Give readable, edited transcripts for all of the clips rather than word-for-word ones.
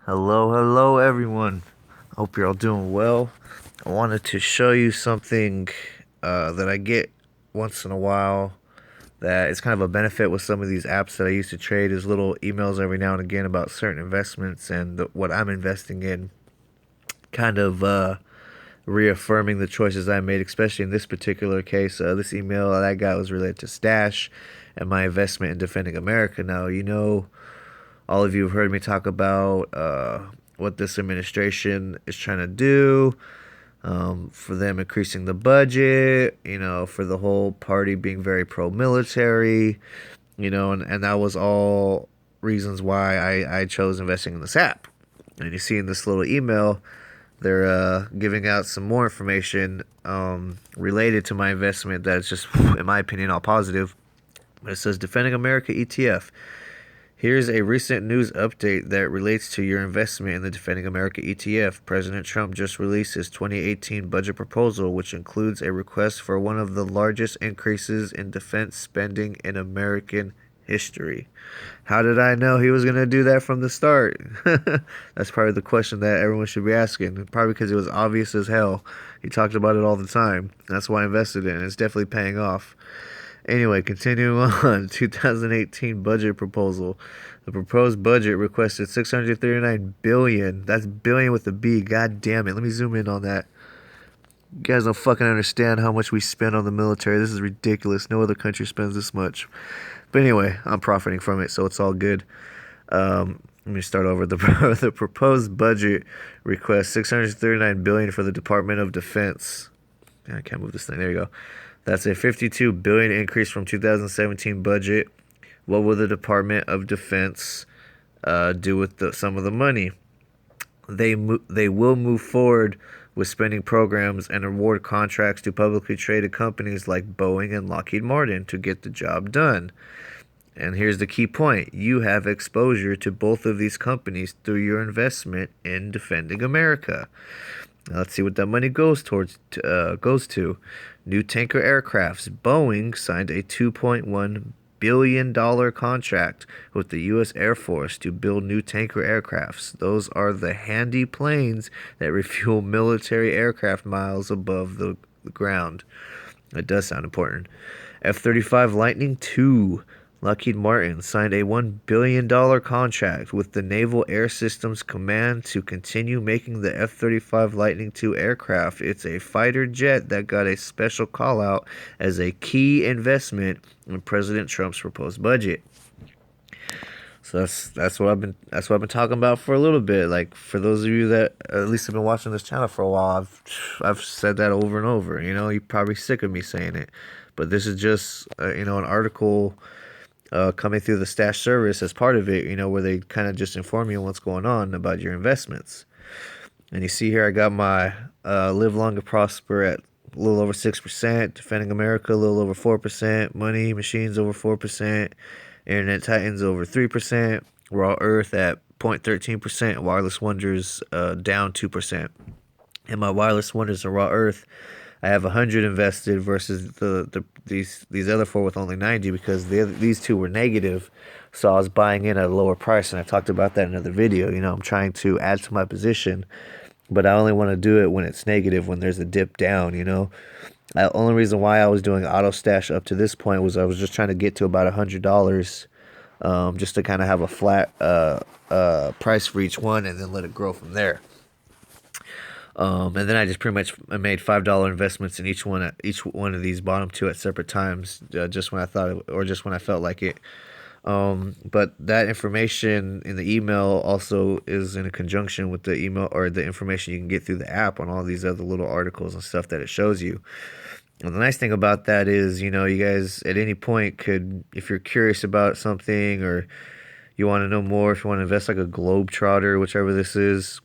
Hello, everyone. Hope you're all doing well. I wanted to show you something that I get once in a while that is kind of a benefit with some of these apps that I used to trade is little emails every now and again about certain investments and what I'm investing in, kind of reaffirming the choices I made, especially in this particular case. This email that I got was related to Stash and my investment in Defending America. Now, all of you have heard me talk about what this administration is trying to do, for them increasing the budget, for the whole party being very pro military, and that was all reasons why I chose investing in this app. And you see in this little email, they're giving out some more information related to my investment that's just, in my opinion, all positive. But it says Defending America ETF. Here's a recent news update that relates to your investment in the Defending America ETF. President Trump just released his 2018 budget proposal, which includes a request for one of the largest increases in defense spending in American history. How did I know he was going to do that from the start? That's probably the question that everyone should be asking. Probably because it was obvious as hell. He talked about it all the time. That's why I invested in it. It's definitely paying off. Anyway, continuing on, 2018 budget proposal. The proposed budget requested 639 billion. That's billion with a B. God damn it. Let me zoom in on that. You guys don't fucking understand how much we spend on the military. This is ridiculous. No other country spends this much. But anyway, I'm profiting from it, so it's all good. Let me start over. The proposed budget requests 639 billion for the Department of Defense. I can't move this thing. There you go. That's a 52 billion increase from 2017 budget. What will the Department of Defense do with some of the money? They will move forward with spending programs and award contracts to publicly traded companies like Boeing and Lockheed Martin to get the job done. And here's the key point. You have exposure to both of these companies through your investment in Defending America. Now let's see what that money goes to. New tanker aircrafts. Boeing signed a $2.1 billion contract with the U.S. Air Force to build new tanker aircrafts. Those are the handy planes that refuel military aircraft miles above the ground. That does sound important. F-35 Lightning II. Lockheed Martin signed a $1 billion contract with the Naval Air Systems Command to continue making the F-35 Lightning II aircraft. It's a fighter jet that got a special call out as a key investment in President Trump's proposed budget. So that's what I've been talking about for a little bit. Like, for those of you that at least have been watching this channel for a while, I've said that over and over. You're probably sick of me saying it, but this is just an article coming through the Stash service as part of it, where they kind of just inform you what's going on about your investments. And you see here, I got my Live Long and Prosper at a little over 6%, Defending America a little over 4%, Money Machines over 4%, Internet Titans over 3%, Raw Earth at 0.13%, Wireless Wonders down 2%. And my Wireless Wonders and Raw Earth, I have 100 invested versus these other four with only 90 because these two were negative. So I was buying in at a lower price, and I talked about that in another video. I'm trying to add to my position, but I only want to do it when it's negative, when there's a dip down. The only reason why I was doing auto stash up to this point was I was just trying to get to about $100, just to kind of have a flat price for each one, and then let it grow from there. And then I just pretty much made $5 investments in each one of these bottom two at separate times, just when I thought or just when I felt like it. But that information in the email also is in a conjunction with the email or the information you can get through the app on all these other little articles and stuff that it shows you. And the nice thing about that is, you guys at any point could, if you're curious about something or you want to know more, if you want to invest like a Globetrotter, whichever this is,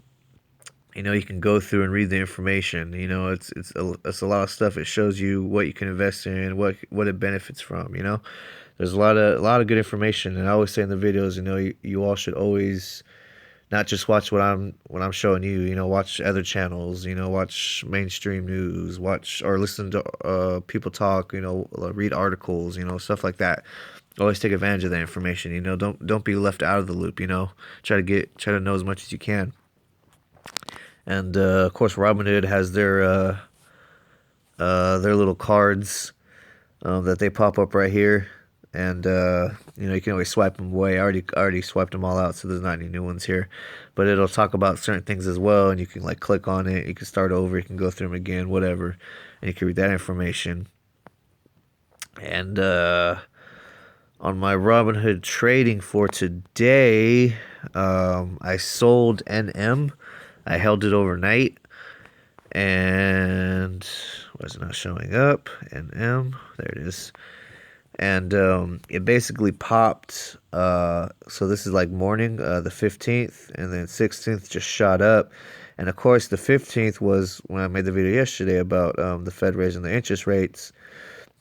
you can go through and read the information. It's a lot of stuff. It shows you what you can invest in, what it benefits from. There's a lot of good information, and I always say in the videos, you all should always not just watch what I'm showing you. You know, watch other channels. You know, watch mainstream news. Watch or listen to people talk. You know, read articles. You know, stuff like that. Always take advantage of that information. You know, don't be left out of the loop. You know, try to know as much as you can. And of course, Robinhood has their little cards that they pop up right here, and you know, you can always swipe them away. I already swiped them all out, so there's not any new ones here. But it'll talk about certain things as well, and you can like click on it. You can start over. You can go through them again, whatever, and you can read that information. And on my Robinhood trading for today, I sold NM. I held it overnight, and why is it not showing up? NM, there it is. And it basically popped. So this is like morning, the 15th, and then 16th just shot up. And of course, the 15th was when I made the video yesterday about the Fed raising the interest rates,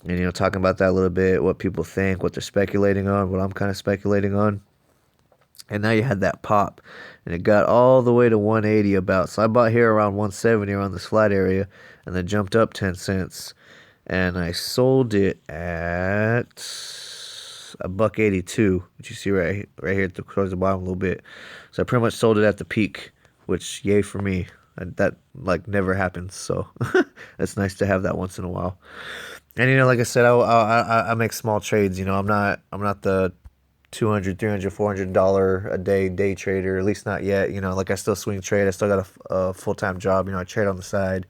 and you know, talking about that a little bit, what people think, what they're speculating on, what I'm kind of speculating on. And now you had that pop, and it got all the way to 180 about. So I bought here around 170 around this flat area, and then jumped up 10 cents, and I sold it at a buck 82, which you see right here towards the bottom a little bit. So I pretty much sold it at the peak, which yay for me. That like never happens, so it's nice to have that once in a while. And you know, like I said, I make small trades. You know, I'm not the 200, 300, $400 a day trader, at least not yet. You know, like I still swing trade. I still got a full-time job. You know, I trade on the side.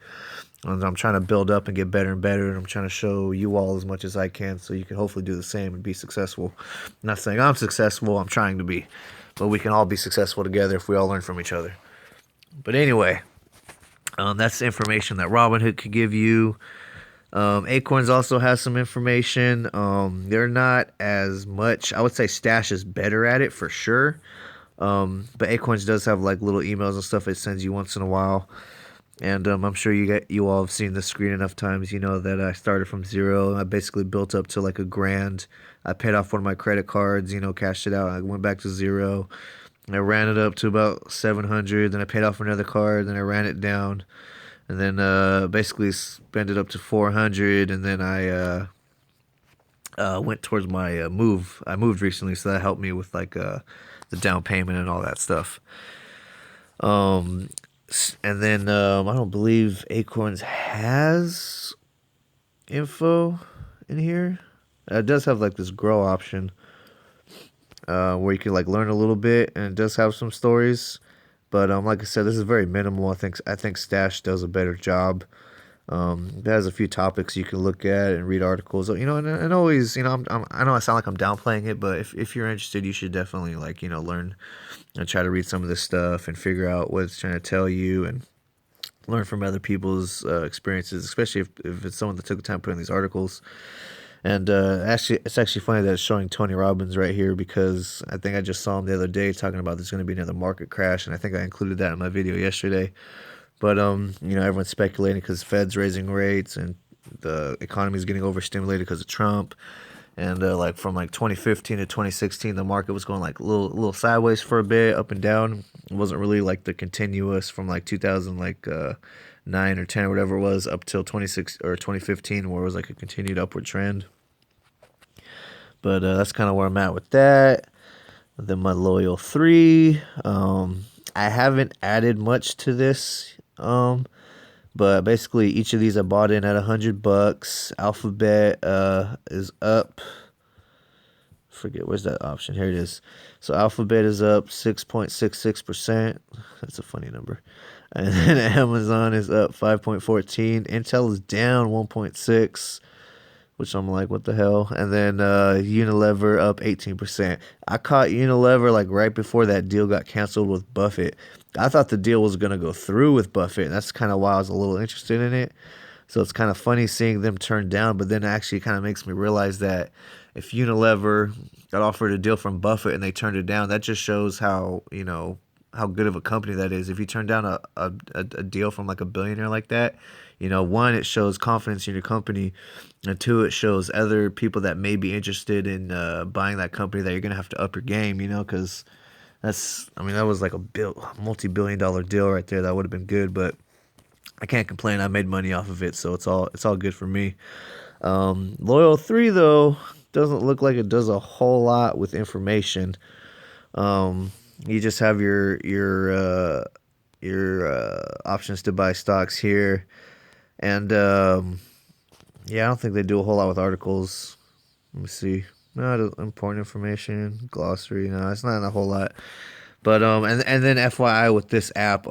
And I'm trying to build up and get better and better. And I'm trying to show you all as much as I can so you can hopefully do the same and be successful. I'm not saying I'm successful. I'm trying to be. But we can all be successful together if we all learn from each other. But anyway, that's the information that Robinhood could give you. Acorns also has some information. They're not as much. I would say Stash is better at it for sure. But Acorns does have like little emails and stuff it sends you once in a while. And I'm sure you all have seen the screen enough times. You know that I started from zero. I basically built up to like $1,000. I paid off one of my credit cards. You know, cashed it out. I went back to zero. I ran it up to about 700. Then I paid off another card. Then I ran it down, and then basically spent it up to 400. And then I went towards my move. I moved recently, so that helped me with like the down payment and all that stuff. Um, and then I don't believe Acorns has info in here. It does have like this grow option where you can like learn a little bit, and it does have some stories. But like I said, this is very minimal. I think Stash does a better job. It has a few topics you can look at and read articles. You know, and always, you know, I know I sound like I'm downplaying it, but if you're interested, you should definitely like, you know, learn and try to read some of this stuff and figure out what it's trying to tell you, and learn from other people's experiences, especially if it's someone that took the time putting these articles. And actually, it's actually funny that it's showing Tony Robbins right here, because I think I just saw him the other day talking about there's going to be another market crash, and I think I included that in my video yesterday. But you know, everyone's speculating because Fed's raising rates and the economy is getting overstimulated because of Trump. And like from like 2015 to 2016, the market was going like a little sideways for a bit, up and down. It wasn't really like the continuous from like 2000 like 9 or 10 or whatever it was up till 26 or 2015, where it was like a continued upward trend. But that's kind of where I'm at with that. Then my loyal 3. I haven't added much to this. But basically each of these I bought in at $100. Alphabet is up. Forget, where's that option? Here it is. So Alphabet is up 6.66%. That's a funny number. And then Amazon is up 5.14. Intel is down 1.6, which I'm like, what the hell? And then Unilever up 18%. I caught Unilever like right before that deal got canceled with Buffett. I thought the deal was going to go through with Buffett. And that's kind of why I was a little interested in it. So it's kind of funny seeing them turn down, but then it actually kind of makes me realize that if Unilever got offered a deal from Buffett and they turned it down, that just shows how, you know, how good of a company that is. If you turn down a deal from like a billionaire like that, you know, one, it shows confidence in your company, and two, it shows other people that may be interested in buying that company that you're going to have to up your game, you know, because I mean, that was like a multi-billion-dollar deal right there. That would have been good, but I can't complain. I made money off of it, so it's all good for me. Loyal 3 though doesn't look like it does a whole lot with information. You just have your options to buy stocks here, and yeah, I don't think they do a whole lot with articles. Let me see. No, important information, glossary. No, it's not a whole lot. But and then FYI with this app,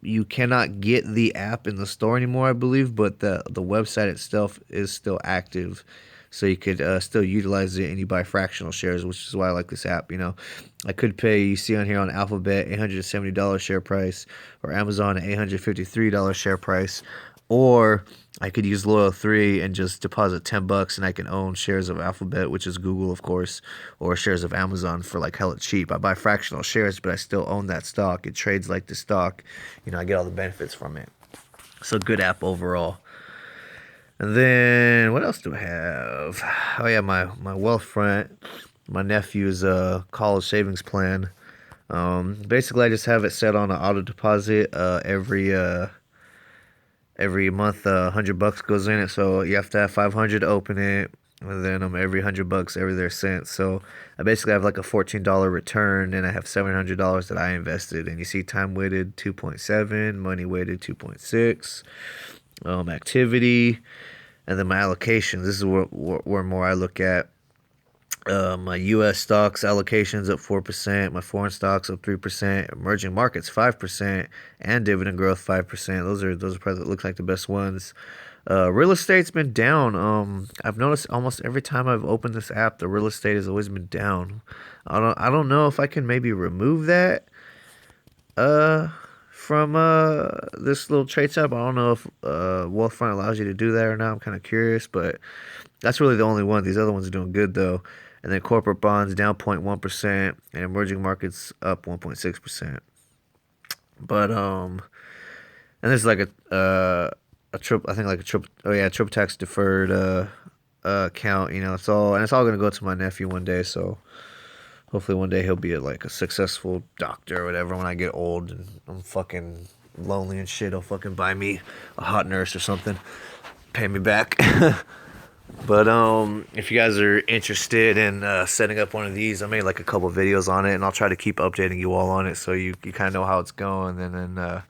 you cannot get the app in the store anymore, I believe, but the website itself is still active, so you could still utilize it, and you buy fractional shares, which is why I like this app. I could pay. You see on here on Alphabet, $870 share price, or Amazon $853 share price, or I could use Loyal 3 and just deposit $10 and I can own shares of Alphabet, which is Google, of course, or shares of Amazon for like hella cheap. I buy fractional shares, but I still own that stock. It trades like the stock. I get all the benefits from it. So good app overall. And then what else do I have? Oh yeah, my Wealthfront, my nephew's college savings plan. Basically I just have it set on an auto deposit every month. $100 goes in it, so you have to have 500 to open it, and then every $100 every their cent. So I basically have like a $14 return, and I have $700 that I invested. And you see time weighted 2.7, money weighted 2.6, activity, and then my allocations. This is where more I look at. My U.S. stocks allocations up 4%. My foreign stocks up 3%. Emerging markets 5%, and dividend growth 5%. Those are probably looks like the best ones. Real estate's been down. I've noticed almost every time I've opened this app, the real estate has always been down. I don't know if I can maybe remove that from this little traits app. I don't know if Wealthfront allows you to do that or not. I'm kind of curious, but that's really the only one. These other ones are doing good though. And then corporate bonds down 0.1%, and emerging markets up 1.6%. But and there's like a trip, I think like a trip, oh yeah, trip tax deferred account. It's all gonna go to my nephew one day. So hopefully one day he'll be like a successful doctor or whatever. When I get old and I'm fucking lonely and shit, he'll fucking buy me a hot nurse or something, pay me back. But if you guys are interested in setting up one of these, I made like a couple videos on it, and I'll try to keep updating you all on it, so you kind of know how it's going. And then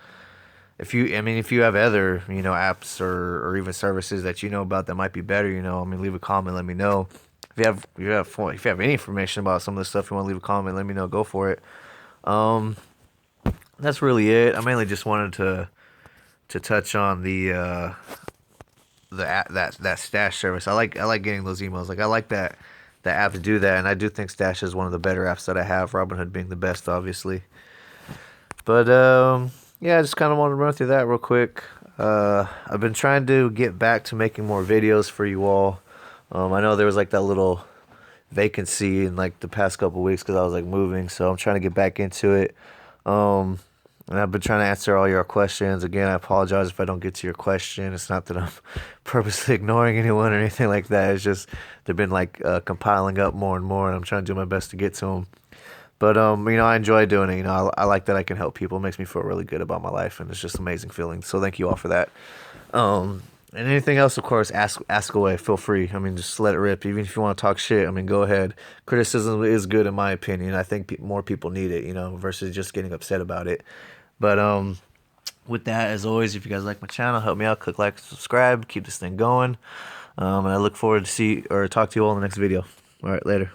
if you have other apps or even services that you know about that might be better, leave a comment, let me know. If you have any information about some of the stuff you want to leave a comment, let me know. Go for it. Um, that's really it. I mainly just wanted to touch on that stash service. I like getting those emails. Like I like that app to do that, and I do think Stash is one of the better apps that I have. Robinhood being the best, obviously. But yeah, I just kind of wanted to run through that real quick. I've been trying to get back to making more videos for you all. I know there was like that little vacancy in like the past couple weeks because I was like moving, so I'm trying to get back into it. Um, and I've been trying to answer all your questions. Again, I apologize if I don't get to your question. It's not that I'm purposely ignoring anyone or anything like that. It's just they've been like compiling up more and more, and I'm trying to do my best to get to them. But I enjoy doing it. I like that I can help people. It makes me feel really good about my life, and it's just an amazing feeling. So thank you all for that. And anything else, of course, ask away. Feel free. Just let it rip. Even if you want to talk shit, go ahead. Criticism is good in my opinion. I think more people need it, versus just getting upset about it. But with that, as always, if you guys like my channel, help me out. Click like, subscribe, keep this thing going. And I look forward to see or talk to you all in the next video. All right, later.